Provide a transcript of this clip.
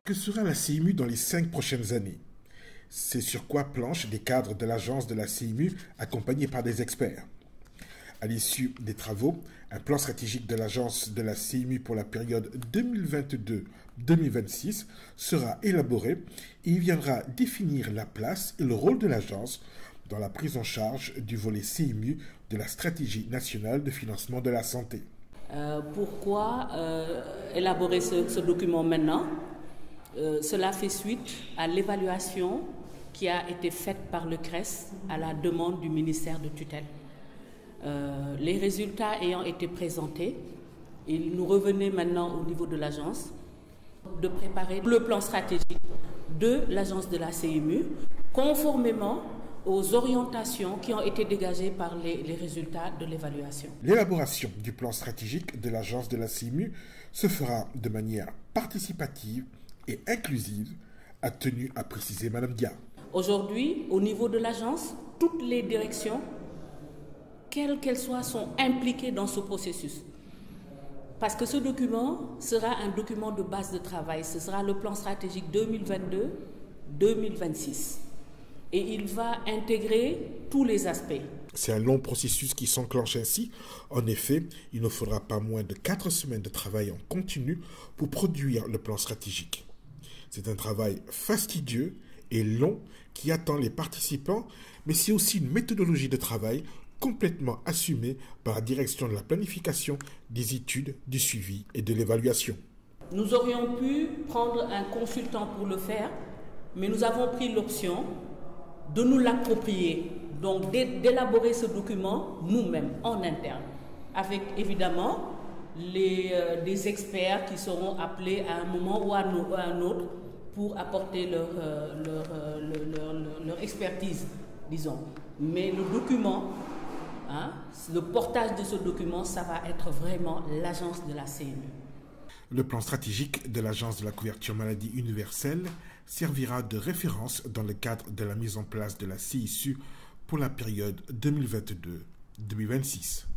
Que sera la CIMU dans les 5 prochaines années? C'est sur quoi planchent des cadres de l'agence de la CIMU accompagnés par des experts. À l'issue des travaux, un plan stratégique de l'agence de la CIMU pour la période 2022-2026 sera élaboré et il viendra définir la place et le rôle de l'agence dans la prise en charge du volet CIMU de la stratégie nationale de financement de la santé. Pourquoi élaborer ce document maintenant? Cela fait suite à l'évaluation qui a été faite par le CRES à la demande du ministère de tutelle. Les résultats ayant été présentés, il nous revenait maintenant au niveau de l'agence de préparer le plan stratégique de l'agence de la CIMU conformément aux orientations qui ont été dégagées par les résultats de l'évaluation. L'élaboration du plan stratégique de l'agence de la CIMU se fera de manière participative et inclusive, a tenu à préciser Mme Dia. Aujourd'hui, au niveau de l'agence, toutes les directions, quelles qu'elles soient, sont impliquées dans ce processus. Parce que ce document sera un document de base de travail. Ce sera le plan stratégique 2022-2026. Et il va intégrer tous les aspects. C'est un long processus qui s'enclenche ainsi. En effet, il ne faudra pas moins de 4 semaines de travail en continu pour produire le plan stratégique. C'est un travail fastidieux et long qui attend les participants, mais c'est aussi une méthodologie de travail complètement assumée par la direction de la planification, des études, du suivi et de l'évaluation. Nous aurions pu prendre un consultant pour le faire, mais nous avons pris l'option de nous l'approprier, donc d'élaborer ce document nous-mêmes, en interne, avec évidemment des experts qui seront appelés à un moment ou à un autre pour apporter leur expertise, disons. Mais le document, le portage de ce document, ça va être vraiment l'agence de la CIMU. Le plan stratégique de l'Agence de la couverture maladie universelle servira de référence dans le cadre de la mise en place de la CISU pour la période 2022-2026.